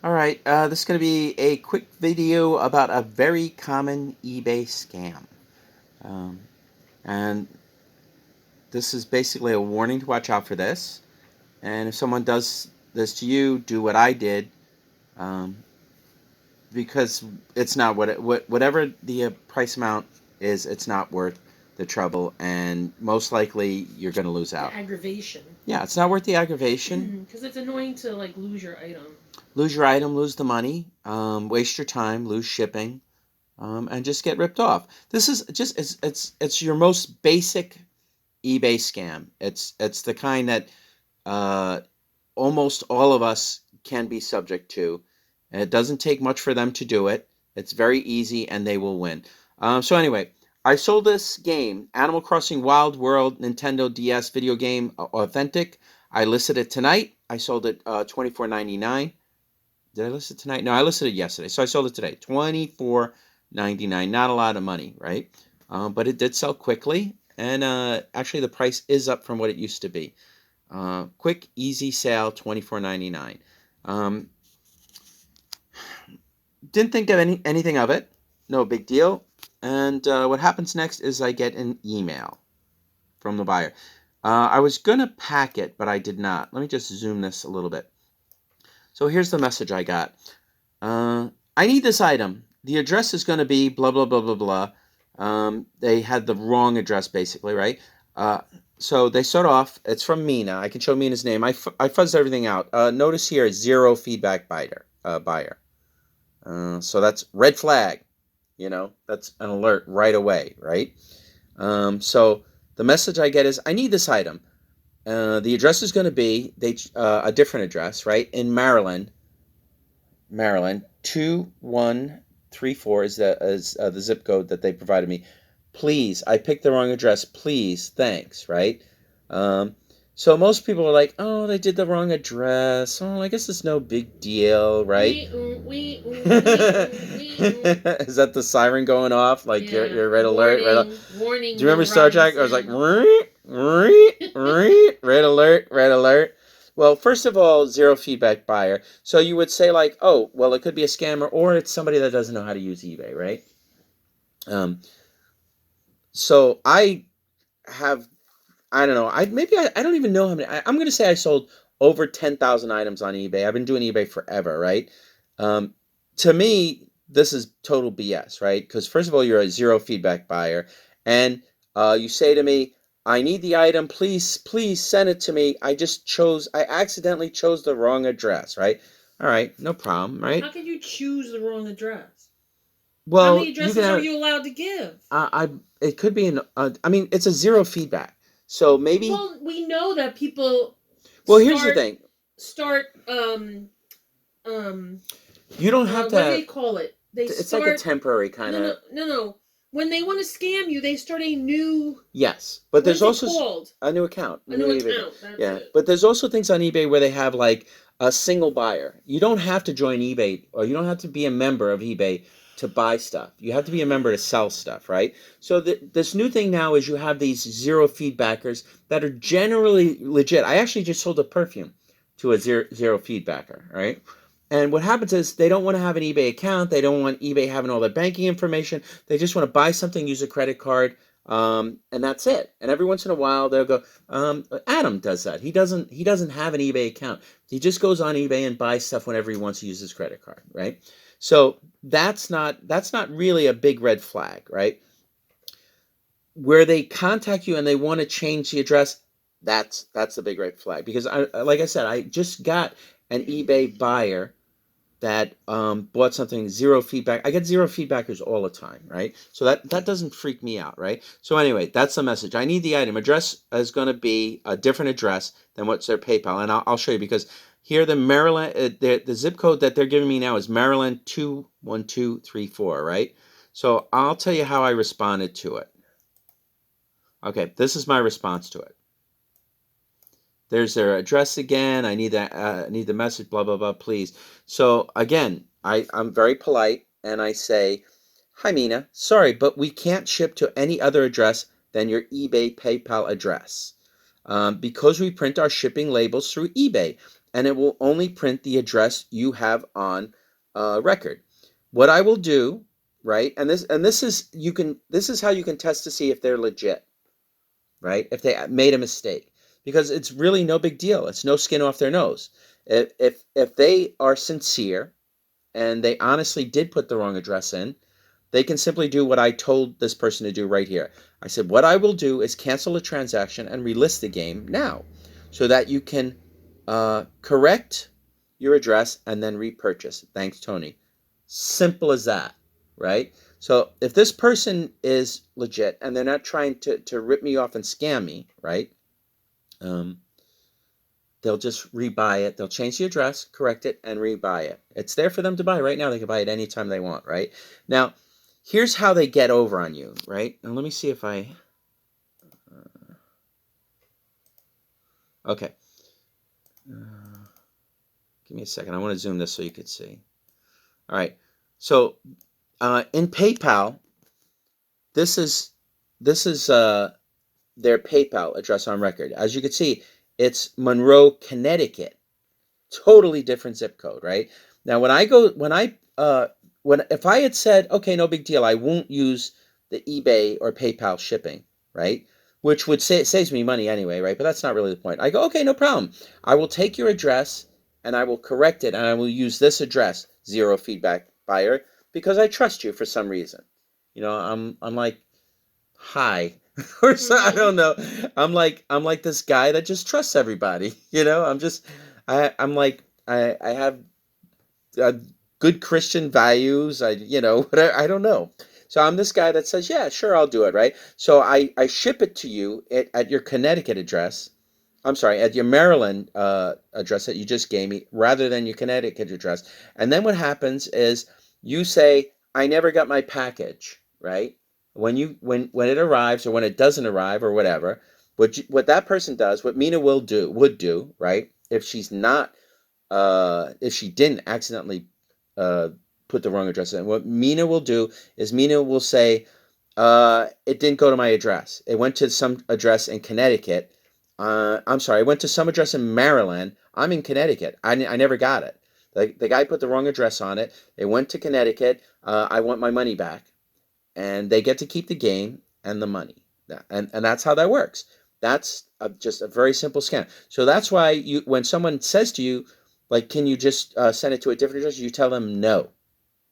Alright, this is going to be a quick video about a very common eBay scam. And this is basically a warning to watch out for this. And if someone does this to you, do what I did. Because it's not whatever the price amount is, it's not worth the trouble, and most likely you're going to lose out. The aggravation. Yeah, it's not worth the aggravation. Because it's annoying to lose your item. Lose your item, lose the money, waste your time, lose shipping, and just get ripped off. This is just it's your most basic eBay scam. It's the kind that almost all of us can be subject to. And it doesn't take much for them to do it. It's very easy, and they will win. So anyway, I sold this game, Animal Crossing Wild World Nintendo DS video game, authentic. I listed it tonight. I sold it $24.99. Did I list it tonight? No, I listed it yesterday. So I sold it today, $24.99. Not a lot of money, right? But it did sell quickly, and actually the price is up from what it used to be. Quick, easy sale, $24.99. Didn't think of anything of it. No big deal. And what happens next is I get an email from the buyer. I was going to pack it, but I did not. Let me just zoom this a little bit. So here's the message I got. I need this item. The address is going to be blah, blah, blah, blah, blah. They had the wrong address, basically, right? So they start off. It's from Mina. I can show Mina's name. I fuzzed everything out. Notice here, 0 feedback buyer. So that's red flag. You know, that's an alert right away, right? So the message I get is, I need this item. The address is going to be a different address, right? In Maryland, 2134 is the zip code that they provided me. Please, I picked the wrong address. Please, thanks, right? So most people are like, oh, they did the wrong address. Oh, I guess it's no big deal, right? Is that the siren going off? Like, yeah. You're red alert? Warning. Do you remember Star Trek? I was like, red alert, red alert. Well, first of all, 0 feedback buyer. So you would say like, oh, well, it could be a scammer, or it's somebody that doesn't know how to use eBay, right? So I don't know. I don't even know how many. I'm going to say I sold over 10,000 items on eBay. I've been doing eBay forever, right? To me, this is total BS, right? Because first of all, you're a 0 feedback buyer, and you say to me, I need the item. Please send it to me. I accidentally chose the wrong address, right? All right, no problem, right? How can you choose the wrong address? Well, how many addresses are you allowed to give? It could be it's a 0 feedback. So maybe. Well, we know that people. Well, here's the thing. You don't have to. What do they call it? It's like a temporary kind of. No. When they want to scam you, they start a new. Yes, but there's also called? A new account. A new account. Yeah, but there's also things on eBay where they have like a single buyer. You don't have to join eBay, or you don't have to be a member of eBay to buy stuff. You have to be a member to sell stuff, right? So this new thing now is you have these 0 feedbackers that are generally legit. I actually just sold a perfume to a zero feedbacker, right? And what happens is they don't want to have an eBay account. They don't want eBay having all their banking information. They just want to buy something, use a credit card, and that's it. And every once in a while they'll go, Adam does that. He doesn't have an eBay account. He just goes on eBay and buys stuff whenever he wants to use his credit card, right? So that's not really a big red flag, right? Where they contact you and they want to change the address, that's a big red flag. Because like I said, I just got an eBay buyer that bought something 0 feedback. I get 0 feedbackers all the time, right? So that doesn't freak me out, right? So anyway, that's the message. I need the item. Address is going to be a different address than what's their PayPal, and I'll show you, because here the Maryland, the zip code that they're giving me now is Maryland 21234, right? So I'll tell you how I responded to it. Okay, this is my response to it. There's their address again. I need the message, blah, blah, blah, please. So again, I'm very polite, and I say, hi, Mina. Sorry, but we can't ship to any other address than your eBay PayPal address because we print our shipping labels through eBay. and it will only print the address you have on record. What I will do, right? And this is how you can test to see if they're legit, right? If they made a mistake, because it's really no big deal. It's no skin off their nose. If they are sincere and they honestly did put the wrong address in, they can simply do what I told this person to do right here. I said, what I will do is cancel the transaction and relist the game now so that you can correct your address and then repurchase. Thanks, Tony. Simple as that, right? So if this person is legit and they're not trying to rip me off and scam me, right? They'll just rebuy it. They'll change the address, correct it, and rebuy it. It's there for them to buy right now. They can buy it anytime they want, right? Now, here's how they get over on you, right? And let me see if I... okay. Give me a second. I want to zoom this so you can see. All right. So in PayPal, this is their PayPal address on record. As you can see, it's Monroe, Connecticut. Totally different zip code, right? Now, if I had said, okay, no big deal, I won't use the eBay or PayPal shipping, right? Which would say it saves me money anyway, right? But that's not really the point. I go, okay, no problem. I will take your address and I will correct it and I will use this address, zero feedback buyer, because I trust you for some reason. You know, I'm like, hi. Or so, I don't know. I'm like this guy that just trusts everybody. You know, I'm like I have good Christian values. Whatever, I don't know. So I'm this guy that says, yeah, sure, I'll do it, right? So I ship it to you at your Connecticut address. I'm sorry, at your Maryland address that you just gave me, rather than your Connecticut address. And then what happens is you say, I never got my package, right? When it arrives or when it doesn't arrive or whatever, what that person does, what Mina would do, right? If she's not, if she didn't accidentally put the wrong address in, what Mina will do is Mina will say, it didn't go to my address. It went to some address in Connecticut. I'm sorry, it went to some address in Maryland. I'm in Connecticut. I never got it. The guy put the wrong address on it. It went to Connecticut. I want my money back. And they get to keep the game and the money. And that's how that works. That's just a very simple scam. So that's why when someone says to you, like, can you just send it to a different address? You tell them no,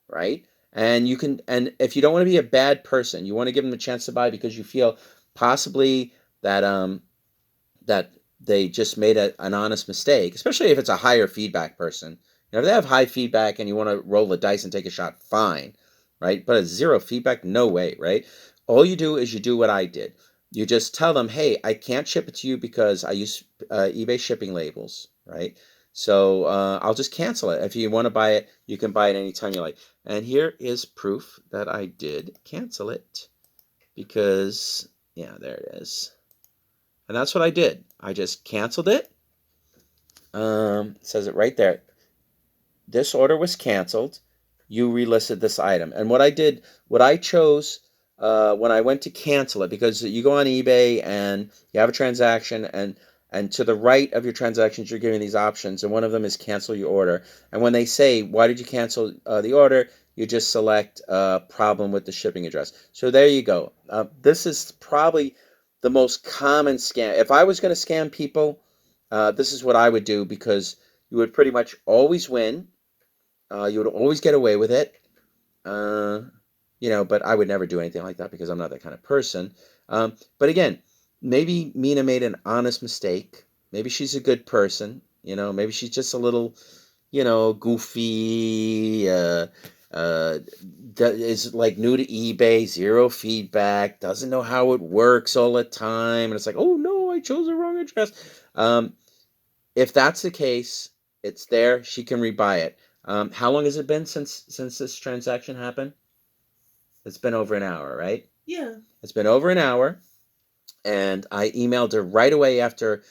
right? And if you don't want to be a bad person, you want to give them a chance to buy because you feel possibly that that they just made an honest mistake, especially if it's a higher feedback person. If they have high feedback and you want to roll the dice and take a shot, fine, right? But a zero feedback, no way, right? All you do is you do what I did. You just tell them, hey, I can't ship it to you because I use eBay shipping labels, right? So I'll just cancel it. If you want to buy it, you can buy it anytime you like. And here is proof that I did cancel it because, yeah, there it is. And that's what I did. I just canceled it. It says it right there. This order was canceled. You relisted this item. And what I chose when I went to cancel it, because you go on eBay and you have a transaction, and to the right of your transactions, you're giving these options, and one of them is cancel your order. And when they say, why did you cancel the order, you just select problem with the shipping address. So there you go. This is probably the most common scam. If I was going to scam people, this is what I would do, because you would pretty much always win. You would always get away with it. But I would never do anything like that because I'm not that kind of person. But again, maybe Mina made an honest mistake. Maybe she's a good person. Maybe she's just a little, goofy, is like new to eBay, zero feedback, doesn't know how it works all the time. And it's like, oh no, I chose the wrong address. If that's the case, it's there. She can rebuy it. How long has it been since this transaction happened? It's been over an hour, right? Yeah. It's been over an hour, and I emailed her right away after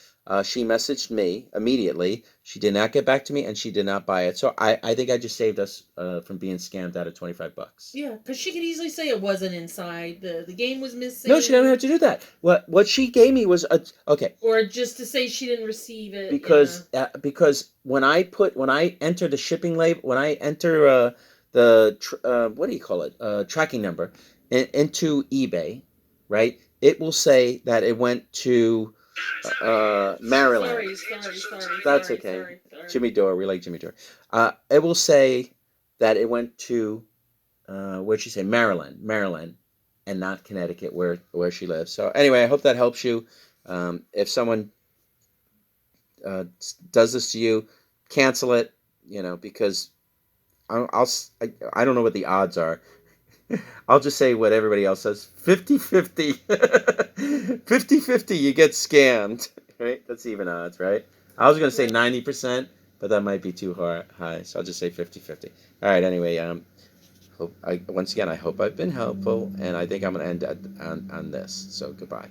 She messaged me immediately. She did not get back to me, and she did not buy it. So I think I just saved us from being scammed out of $25. Yeah, because she could easily say it wasn't inside. The game was missing. No, she didn't have to do that. What she gave me was okay. Or just to say she didn't receive it. Because when I enter the shipping label, when I enter what do you call it, tracking number into eBay, right? It will say that it went to Maryland. Sorry. That's okay. Jimmy Dore, we like Jimmy Dore. It will say that it went to where'd she say Maryland, and not Connecticut, where she lives. So anyway, I hope that helps you. If someone does this to you, cancel it. Because I don't know what the odds are. I'll just say what everybody else says. 50-50. 50-50 you get scammed. Right? That's even odds, right? I was going to say 90%, but that might be too high. So I'll just say 50-50. All right, anyway, once again, I hope I've been helpful, and I think I'm going to end on this. So goodbye.